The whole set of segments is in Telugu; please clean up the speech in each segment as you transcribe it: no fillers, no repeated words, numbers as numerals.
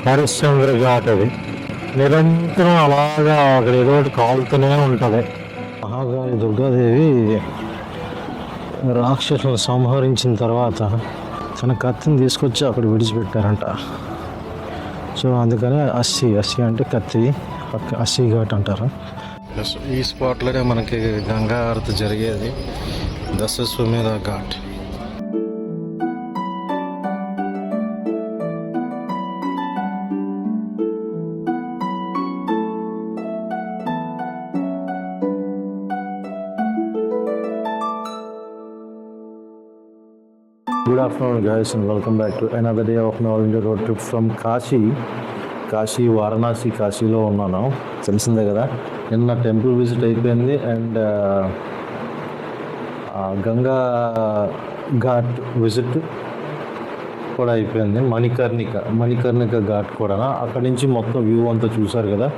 హరిశ్చంద్ర ఘాట్ అది నిరంతరం అలాగా అక్కడ ఏదో ఒకటి కాలుతూనే ఉంటుంది. మహాకాళి దుర్గాదేవి రాక్షసులను సంహరించిన తర్వాత తన కత్తిని తీసుకొచ్చి అక్కడ విడిచిపెట్టారంట. సో అందుకని అస్సి అంటే కత్తి, అస్సి ఘాట్ అంటారు. ఈ స్పాట్లోనే మనకి గంగా హారతి జరిగేది, Dashashwamedh ghat. Good afternoon guys and welcome back to another day of my India road trip from Kashi Varanasi. కాశీలో ఉన్నాను, తెలిసిందే కదా. నిన్న టెంపుల్ విజిట్ అయిపోయింది అండ్ గంగా ఘాట్ విజిట్ కూడా అయిపోయింది. మణికర్ణిక ఘాట్ కూడా అక్కడి నుంచి మొత్తం వ్యూ అంతా చూసారు కదా.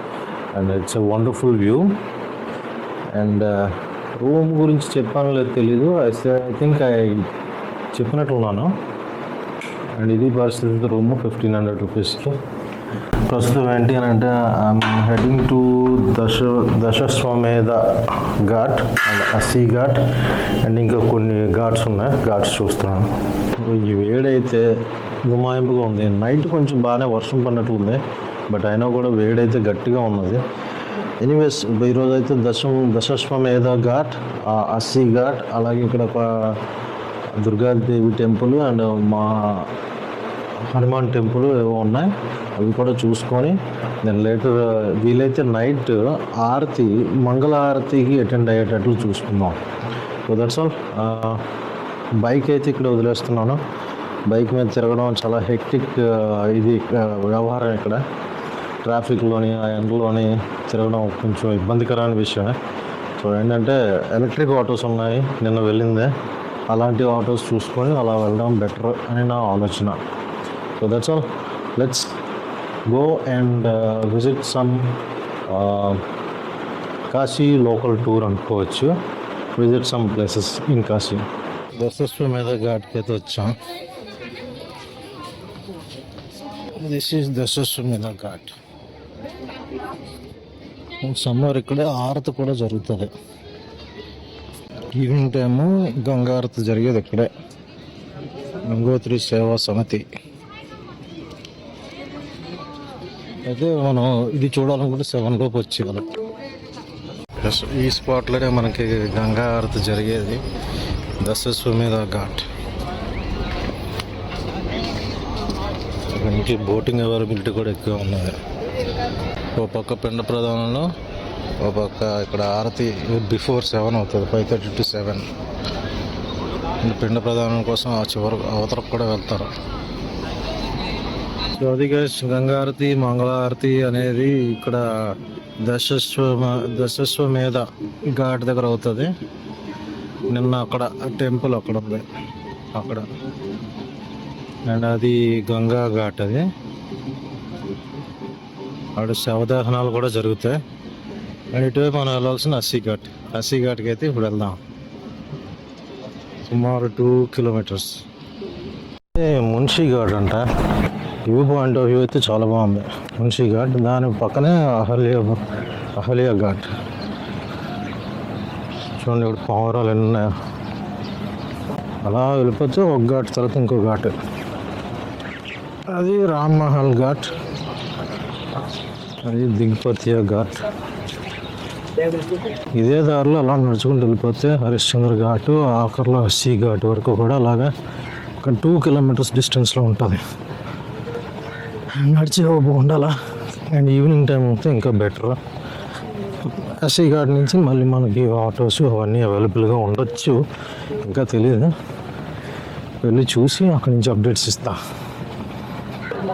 And it's a wonderful view. And room గురించి చెప్పానో లేదు తెలీదు, ఐ థింక్ చెప్పినట్లున్నాను. అండ్ ఇది పరిస్థితి, రూమ్ 1500 రూపీస్కి. ప్రస్తుతం ఏంటి అని అంటే I'm heading to Dashashwamedh Ghat and Assi Ghat and ఇంకా కొన్ని ఘాట్స్ ఉన్నాయి, ఘాట్స్ చూస్తున్నాను. ఈ వేడైతే గుమాయింపుగా ఉంది. నైట్ కొంచెం బాగానే వర్షం పడినట్లు ఉంది, బట్ అయినా కూడా వేడైతే గట్టిగా ఉన్నది. ఎనీవేస్ ఈరోజు అయితే దశాశ్వమేధ ఘాట్, అస్సి ఘాట్, అలాగే ఇక్కడ ఒక దుర్గాదేవి టెంపుల్ అండ్ మా హనుమాన్ టెంపుల్ ఏవో ఉన్నాయి, అవి కూడా చూసుకొని నేను లేటర్ వీలైతే నైట్ ఆరతి, మంగళ ఆరతికి అటెండ్ అయ్యేటట్లు చూసుకుందాం. So that's all. బైక్ అయితే ఇక్కడ వదిలేస్తున్నాను. బైక్ మీద తిరగడం చాలా హెక్టిక్ ఇది వ్యవహారం. ఇక్కడ ట్రాఫిక్లోని ఆ ఎండలోని తిరగడం కొంచెం ఇబ్బందికరమైన విషయమే. సో ఏంటంటే ఎలక్ట్రిక్ ఆటోస్ ఉన్నాయి, నిన్న వెళ్ళిందే, అలాంటి ఆటోస్ చూసుకొని అలా వెళ్ళడం బెటర్ అని నా ఆలోచన. So that's all. Let's go and visit some Kashi local tour అనుకోవచ్చు. Visit some places in Kashi. Dashashwamedh ఘాట్కి అయితే వచ్చాం. This is Dashashwamedh Ghat. Summer ఇక్కడే ఆరతి కూడా జరుగుతుంది. ఈవినింగ్ టైము గంగారతి జరిగేది ఇక్కడే, గంగోత్రి సేవా సమితి. అయితే మనం ఇది చూడాలనుకుంటే 7 లోపు వచ్చేవాళ్ళం. ఈ స్పాట్లోనే మనకి గంగా హారతి జరిగేది, దశాశ్వమేధ ఘాట్. మనకి బోటింగ్ అవైలబిలిటీ కూడా ఎక్కువ ఉన్నది. ఓ పక్క పిండ ప్రదానంలో, ఓ పక్క ఇక్కడ ఆరతి బిఫోర్ 7 అవుతుంది, 5:30 to 7. పిండ ప్రదానం కోసం ఆ చివరకు అవతరకు కూడా వెళ్తారు. సో అది గంగా హారతి, మంగళారతి అనేది ఇక్కడ దశాశ్వమేధ ఘాట్ దగ్గర అవుతుంది. నిన్న అక్కడ టెంపుల్ అక్కడ ఉంది అక్కడ, అండ్ అది గంగా ఘాట్. అది అక్కడ శవదహనాలు కూడా జరుగుతాయి. అండ్ ఇటువైపు మనం వెళ్ళాల్సిన అస్సి ఘాట్కి అయితే ఇప్పుడు వెళ్దాం. సుమారు 2 కిలోమీటర్స్. మున్షి ఘాట్ అంట. వ్యూ పాయింట్ ఆఫ్ వ్యూ అయితే చాలా బాగుంది. మున్షి ఘాట్, దాని పక్కనే అహల్య ఘాట్. చూడండి ఇప్పుడు పావురాలు ఎన్ని ఉన్నాయో. అలా వెళ్ళిపోతే ఒక ఘాట్ తర్వాత ఇంకో ఘాట్. అది రామ్ మహల్ ఘాట్, అది దిగ్పతియ ఘాట్. ఇదే దారిలో అలా నడుచుకుంటూ వెళ్ళిపోతే హరిశ్చంద్ర ఘాట్, ఆఖరిలో అస్సి ఘాట్ వరకు కూడా అలాగా ఒక 2 కిలోమీటర్స్ డిస్టెన్స్లో ఉంటుంది. నడిచి ఉండాలా. అండ్ ఈవినింగ్ టైం అయితే ఇంకా బెటర్. అస్సి ఘాట్ నుంచి మళ్ళీ మనకి ఆటోస్ అవన్నీ అవైలబుల్గా ఉండొచ్చు, ఇంకా తెలియదు. వెళ్ళి చూసి అక్కడి నుంచి అప్డేట్స్ ఇస్తా.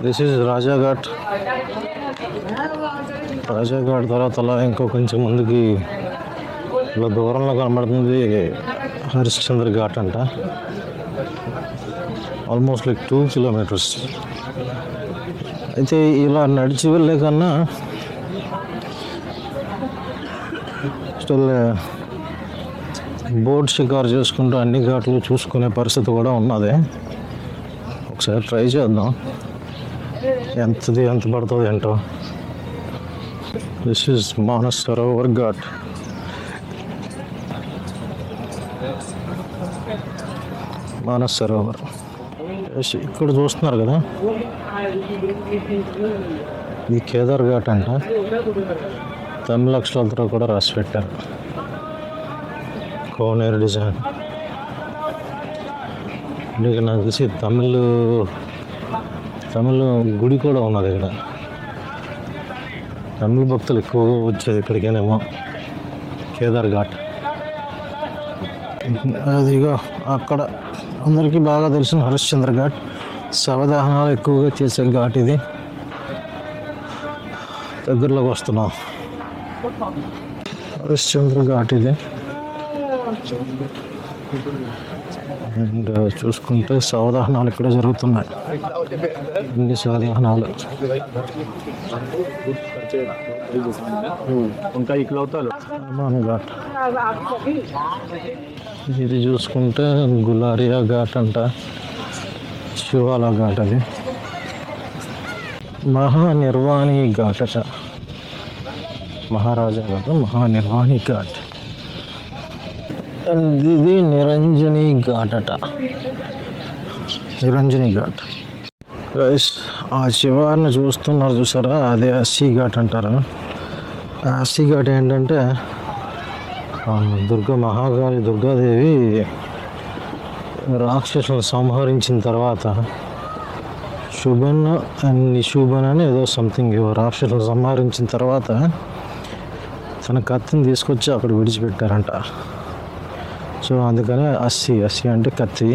This is రాజాఘాట్. రాజాఘాట్ తర్వాత అలా ఇంకో కొంచెం ముందుకి ఇలా దూరంలో కనబడుతుంది హరిశ్చంద్ర ఘాట్ అంట. Almost like 2 kilometres. అయితే ఇలా నడిచి వెళ్ళే కన్నా బోట్ షికారు చేసుకుంటూ అన్ని ఘాట్లు చూసుకునే పరిస్థితి కూడా ఉన్నది. ఒకసారి ట్రై చేద్దాం. ఎంత పడుతుంది ఏంటో. This is Manas Sarovar Ghat. మానస్ సరోవర్ ఇక్కడ చూస్తున్నారు కదా, ఈ కేదార్ ఘాట్ అంట. తమిళ అక్షరాలతో కూడా రాసి పెట్టారు, కోనేరు డిజైన్. నీకు నాకు తెలిసి తమిళ గుడి కూడా ఉన్నది ఇక్కడ. తమిళ భక్తులు ఎక్కువగా వచ్చేది ఇక్కడికేనేమో, కేదార్ ఘాట్. అదిగా అక్కడ అందరికీ బాగా తెలిసిన హరిశ్చంద్ర ఘాట్, శవదహనాలు ఎక్కువగా చేసే ఘాట్ ఇది. దగ్గరలోకి వస్తున్నాం. హరిశ్చంద్ర ఘాట్ ఇది. అండ్ చూసుకుంటే శవదహనాలు ఇక్కడ జరుగుతున్నాయి. ఇన్ని శవదహనాలు. హనుమాన్ ఘాట్ ఇది చూసుకుంటే గులారియా ఘాట్ అంట, శివాల ఘాట్ అది. మహానిర్వాణి ఘాట్ అట, మహారాజా ఘాట్, మహానిర్వాణి ఘాట్. ఇది నిరంజని ఘాట్ అట, నిరంజని ఘాట్. ఆ శివారిని చూస్తున్నారు చూసారా, అదే అస్సీ ఘాట్ అంటారు. అస్సీ ఘాట్ ఏంటంటే మహాకాళి దుర్గాదేవి రాక్షసులను సంహరించిన తర్వాత శుభన్ అండ్ నిశుభన్ అని ఏదో సంథింగ్ రాక్షసులను సంహరించిన తర్వాత తన కత్తిని తీసుకొచ్చి అక్కడ విడిచిపెట్టారంట. సో అందుకనే అస్సీ అంటే కత్తి,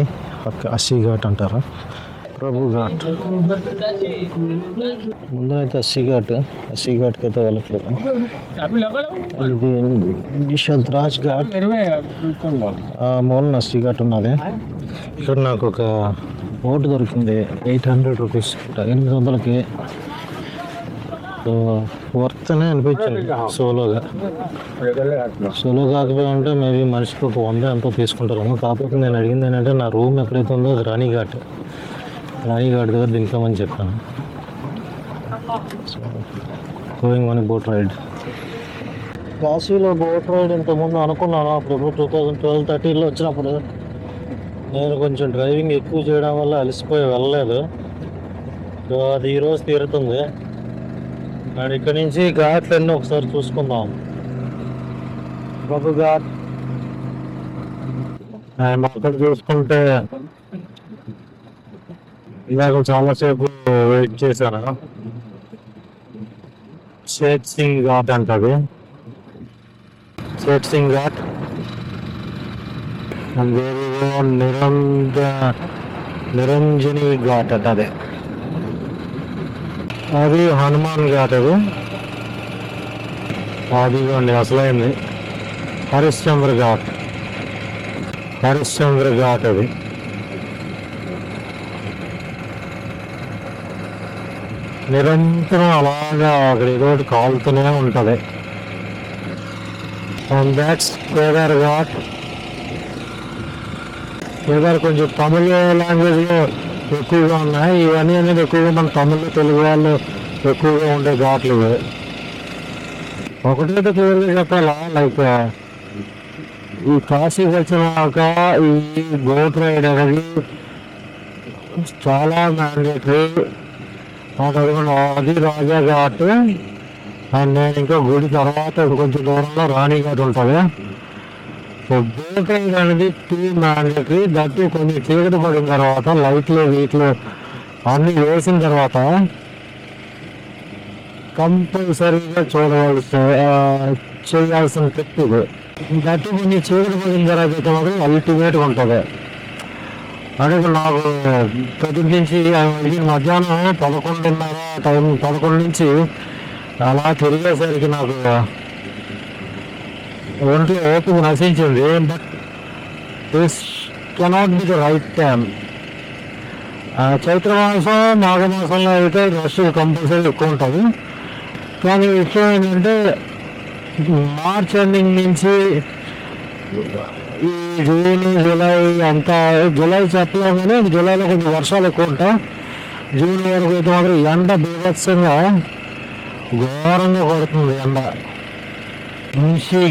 అస్సీ ఘాట్ అంటారు. ప్రభు ఘాట్ ముందరైతే అస్సీ ఘాట్కి అయితే వెళ్ళట్లేదు. ఇది నిషద్రాజ్ ఘాట్, మూలన అస్సీ ఘాట్ ఉన్నది. ఇక్కడ నాకు ఒక బోట్ దొరికింది, 800 రూపీస్, 800కి. సో వర్త్ అనే అనిపించింది. సోలో కాకపోయి ఉంటే మేబీ మనిషికి ఒక 100 ఎంతో తీసుకుంటారు. కాకపోతే నేను అడిగింది ఏంటంటే నా రూమ్ ఎక్కడైతే ఉందో అది రాణిఘాట్ దగ్గర దింపామని చెప్పాను. So going on boat ride. కాశీలో బోట్ రైడ్ ఇంతకుముందు అనుకున్నాను, అప్పుడు 2012-13లో వచ్చినప్పుడు. నేను కొంచెం డ్రైవింగ్ ఎక్కువ చేయడం వల్ల అలసిపోయి వెళ్ళలేదు. సో అది ఈరోజు తీరుతుంది. అండ్ ఇక్కడ నుంచి ఘాట్లన్నీ ఒకసారి చూసుకుందాం. ప్రభు ఘాట్ అండ్ అక్కడ చూసుకుంటే ఇలాగ చాలాసేపు వెయిట్ చేశాను. షేక్ సింగ్ ఘాట్ అంటది, షేక్ సింగ్ ఘాట్. అండ్ వేరేదో నిరంజని ఘాట్ అంటది, అది హనుమాన్ ఘాట్. అదిగోండి అసలైంది హరిశ్చంద్ర ఘాట్ అది. నిరంతరం అలాగా అక్కడ ఏదో ఒకటి కాలుతూనే ఉంటుంది. And that's Kedar Ghat. కేదార్ కొంచెం తమిళ లాంగ్వేజ్లో ఎక్కువగా ఉన్నాయి. ఇవన్నీ అనేది ఎక్కువగా మన తమిళ తెలుగు వాళ్ళు ఎక్కువగా ఉండే ఘాట్లు. ఒకటైతే క్లియర్గా చెప్పాలా, లైక్ ఈ కాశీకి వచ్చినాక ఈ బోట్ రైడ్ అనేది చాలా మ్యాండేటరీ. అది రాజా ఘాట్. అండ్ నేను ఇంకా గుడి తర్వాత కొంచెం దూరంలో రాణిఘాట్ ఉంటుంది. సో బోట్ రైడ్ అనేది 2 మ్యాండేటరీ. దట్టు కొంచెం చీకటి పడిన తర్వాత లైట్లు వీట్లు అన్నీ వేసిన తర్వాత కంపల్సరీగా చేయాల్సిన ట్రిప్ ఇది. దట్టు కొంచెం చీకటి పడిన తర్వాత మాత్రం అల్టిమేట్గా ఉంటుంది. అంటే నాకు ప్రతినించి మధ్యాహ్నం 11 నుంచి అలా తిరిగేసరికి నాకు ఒంట్లో ఓపిక నశించింది. But this cannot be the right time. చైత్రమాసం మాఘమాసంలో అయితే రష్ కంపల్సరీ ఎక్కువ ఉంటుంది. కానీ విషయం ఏంటంటే మార్చ్ ఎండింగ్ నుంచి ఈ జూన్ జూలై అంతా, జూలై చెప్పలేము కానీ జూలైలో కొంచెం వర్షాలు ఎక్కువ ఉంటాయి. జూన్ వరకు అయితే మాత్రం ఎండ బీభత్సంగా ఘోరంగా పడుతుంది ఎండ. మున్షి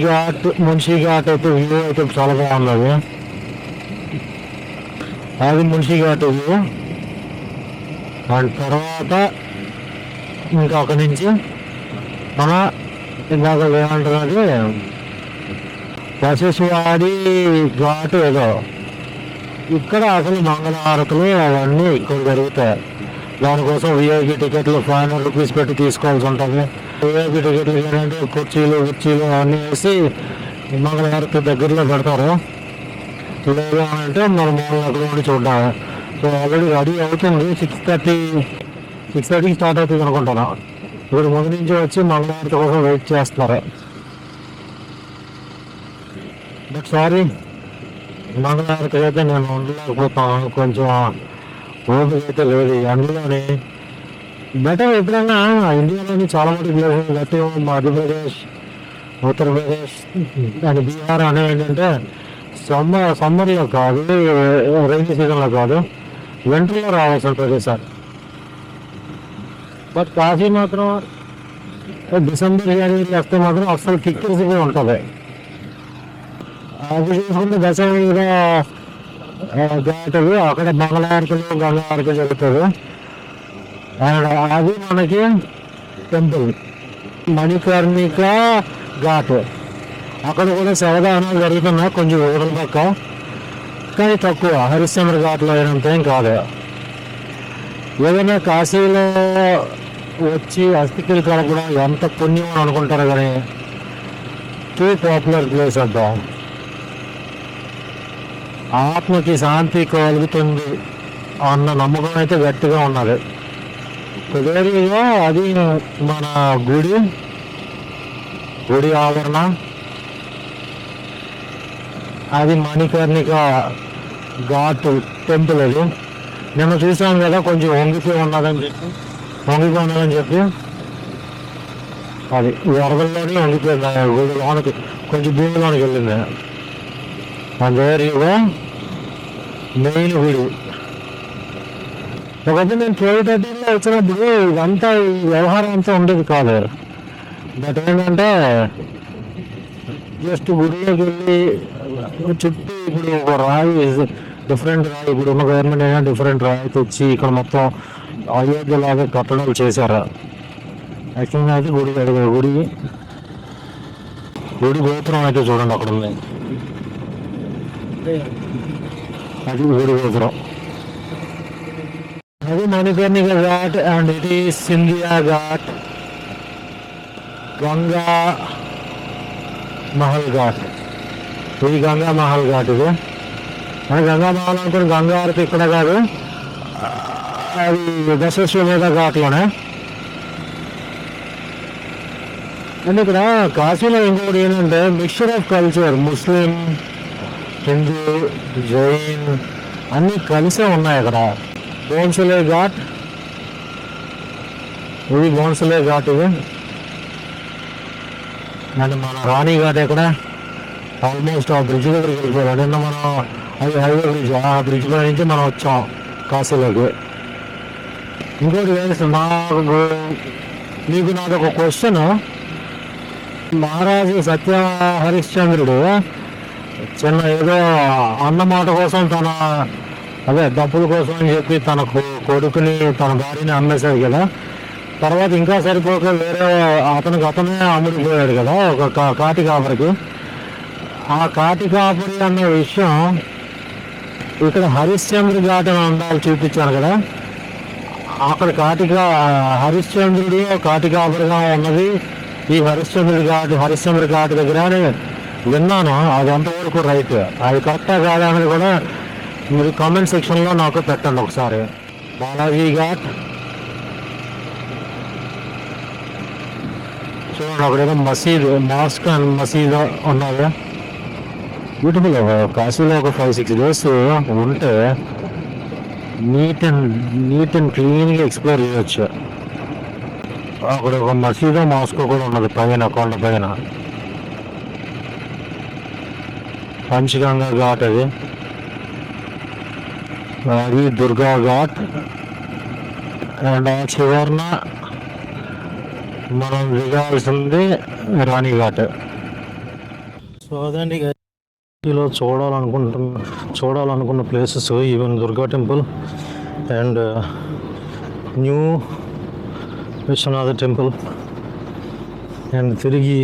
ఘాట్ అయితే వ్యూ అయితే చాలా బాగున్నది. అది మున్షి ఘాట్ వ్యూ. అండ్ తర్వాత ఇంకా అక్కడి నుంచి మన ఇందాక ఏమంటున్నది వశిష్వాడి ఘాట్ ఏదో. ఇక్కడ అసలు మంగళహారతులు అవన్నీ ఇక్కడ జరుగుతాయి. దానికోసం విఐపి టికెట్లు 500 రూపీస్ పెట్టి తీసుకోవాల్సి ఉంటుంది. విఐపి టికెట్లు ఏంటంటే కుర్చీలు అవన్నీ వేసి మంగళహారతి దగ్గరలో పెడతారు. లేదు అంటే మనం అక్కడ ఉండి చూద్దాం. సో ఆల్రెడీ రెడీ అవుతుంది. 6:30కి స్టార్ట్ అవుతుంది అనుకుంటున్నా. ఇప్పుడు ముందు నుంచి వచ్చి మంగళహారతి కోసం వెయిట్ చేస్తున్నారు. బట్ సారీ, మంగళహారతి అయితే నేను ఉండలేకపోతాను. కొంచెం ఓపిక అయితే లేదు అందులోని. బెటర్ ఎప్పుడైనా ఇండియాలోని చాలా మంది ప్లేసెస్ గట్టి మధ్యప్రదేశ్, ఉత్తరప్రదేశ్ అండ్ బీహార్ అనేవి ఏంటంటే సమ్మర్లో కాదు, రైనీ సీజన్లో కాదు, వింటర్లో రావాల్సి ఉంటుంది సార్. బట్ కాశీ మాత్రం డిసెంబర్ జనవరి వస్తే మాత్రం అసలు కిక్కిరిసిగా ఉంటుంది. అది చూసుకుంటే దసరా ఘాటులు అక్కడ మంగళహారతులు గంగాహారతులు జరుగుతుంది. అండ్ అది మనకి టెంపుల్ మణికర్ణిక ఘాట్. అక్కడ కూడా శవదానాలు జరుగుతున్నాయి కొంచెం ఊరల పక్క, కానీ తక్కువ. హరిశ్చంద్ర ఘాట్లో అయినంత ఏం కాదు. ఏదైనా కాశీలో వచ్చి అస్థికలు కలపడం ఎంత పుణ్యం అని అనుకుంటారు, కానీ టూ పాపులర్ ప్లేస్ అంటాం. ఆత్మకి శాంతి కలుగుతుంది అన్న నమ్మకం అయితే గట్టిగా ఉన్నది. కుదేరిగా అది మన గుడి ఆవరణ, అది మణికర్ణిక ఘాట్ టెంపుల్. అది నిన్న చూసాం కదా, కొంచెం వంగిపోయి ఉన్నదని చెప్పి అది వరదల్లోనే వంగిపోయింది. గుడి లోనకి కొంచెం భూమిలోనికి వెళ్ళింది. అదేగా మెయిన్ గుడి. ఒకటి నేను 12:30లో వచ్చినప్పుడు ఇదంతా ఈ వ్యవహారం అంతా ఉండేది కాదు. బట్ ఏంటంటే జస్ట్ గుడిలోకి వెళ్ళి చుట్టూ ఇప్పుడు ఒక రాయి, డిఫరెంట్ రాయి, ఇప్పుడు ఉన్న గవర్నమెంట్ అయినా డిఫరెంట్ రాయి తెచ్చి ఇక్కడ మొత్తం అయోధ్యలాగా కట్టడాలు చేశారు. యాక్చువల్గా అయితే గుడి గోపురం అయితే చూడండి అక్కడ ఉంది. అది గుడి గోపురం. అది Manikarnika ghat and it is Scindia ghat, Ganga Mahal ghat. ఇది గంగా మహల్ ఘాట్. ఇది మన గంగా మహల్ అనుకుని గంగా హారతి ఇక్కడ కాదు, అది దశశ్వమేధ ఘాట్లోనే. అండ్ ఇక్కడ కాశీలో ఇంకొకటి ఏంటంటే మిక్చర్ ఆఫ్ కల్చర్, ముస్లిం, హిందూ, జైన్ అన్నీ కలిసే ఉన్నాయి అక్కడ. బోన్సలే ఘాట్, ఇది బోన్సలే ఘాట్. ఇది అండ్ మన రాణి ఘాట్ ఇక్కడ ఆల్మోస్ట్ ఆ బ్రిడ్జ్ దగ్గరికి వెళ్ళిపోయారు. నిన్న మనం అది హైవే బ్రిడ్జ్, ఆ బ్రిడ్జ్ మీద నుంచి మనం వచ్చాం కాశీలోకి. ఇంకోటి నీకు నాదొక క్వశ్చన్. మహారాజు సత్య హరిశ్చంద్రుడు చిన్న ఏదో అన్నమాట కోసం డబ్బుల కోసం అని చెప్పి తన కొడుకుని, తన భార్యని అమ్మేశాడు కదా. తర్వాత ఇంకా సరిపోక వేరే అతనే అమ్ముడిపోయాడు కదా ఒక కాటి కాపరికి. ఆ కాటి కాపరి అన్న విషయం ఇక్కడ హరిశ్చంద్ర ఘాట్ అని అందాలు చూపించాను కదా. అక్కడ హరిశ్చంద్రుడు కాటి కాపరిగా ఉన్నది ఈ హరిశ్చంద్ర ఘాట్ దగ్గర విన్నాను. అది అంతవరకు రైట్. అది కరెక్టా కాదా అనేది కూడా మీరు కామెంట్ సెక్షన్లో నాకు పెట్టండి ఒకసారి. బాలాజీ ఘాట్ చూడండి, అక్కడేదో మాస్క్ అండ్ మసీద్ ఉన్నది. బ్యూటిఫుల్. కాశీలో ఒక 5-6 days ఉంటే నీట్ అండ్ క్లీన్గా ఎక్స్ప్లోర్ చేయొచ్చు. అక్కడ ఒక మసీదు మాస్క్ కూడా ఉన్నది పైన, కొండ పైన. పంచగంగా ఘాట్ అది దుర్గా ఘాట్. అండ్ ఆ చివరన మనం దిగాల్సింది రాణిఘాట్. సో అదండి లో చూడాలనుకున్న places, even Durga temple and new Vishwanath temple. And తిరిగి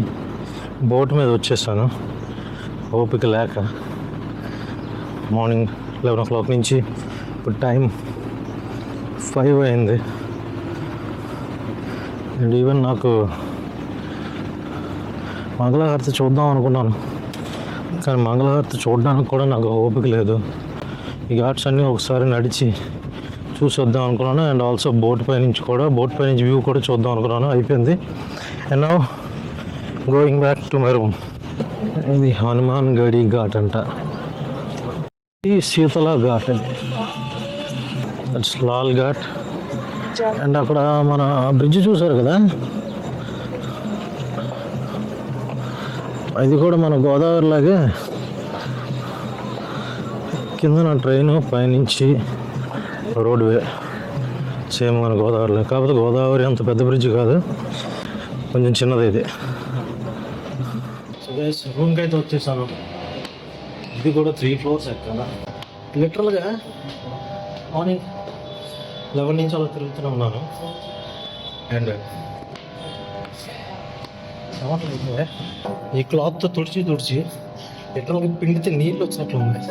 బోట్ మీద వచ్చేసాను ఓపిక లేక. మార్నింగ్ 11 o'clock నుంచి ఇప్పుడు టైం 5 అయింది. అండ్ ఈవెన్ నాకు మంగళహారతి చూద్దాం అనుకున్నాను, కానీ మంగళహారతి చూడడానికి కూడా నాకు ఓపిక లేదు. ఈ ఘాట్స్ అన్నీ ఒకసారి నడిచి చూసి వద్దాం అనుకున్నాను. అండ్ ఆల్సో బోట్ పై నుంచి వ్యూ కూడా చూద్దాం అనుకున్నాను. అయిపోయింది. And now going back to my room. ఇది హనుమాన్ గడి ఘాట్ అంట. ఈ శీతల ఘాట్ అండి, దట్స్ లాల్ ఘాట్. అండ్ అక్కడ మన బ్రిడ్జ్ చూసారు కదా, ఇది కూడా మన గోదావరి లాగే కింద ట్రైను, పైనుంచి రోడ్వే, సేమ్ మన గోదావరిలో. కాకపోతే గోదావరి అంత పెద్ద బ్రిడ్జ్ కాదు, కొంచెం చిన్నది ఇది. సో గైస్, రూమ్కి అయితే వచ్చేసాను. ఇది కూడా 3 floors ఎక్కాల. లిటరల్గా మార్నింగ్ 11 నుంచి అలా తిరుగుతూనే ఉన్నాను. అండ్ ఈ క్లాత్తో తుడిచి లిటరల్గా పిండితే నీళ్ళు వచ్చినట్లు ఉన్నాయి.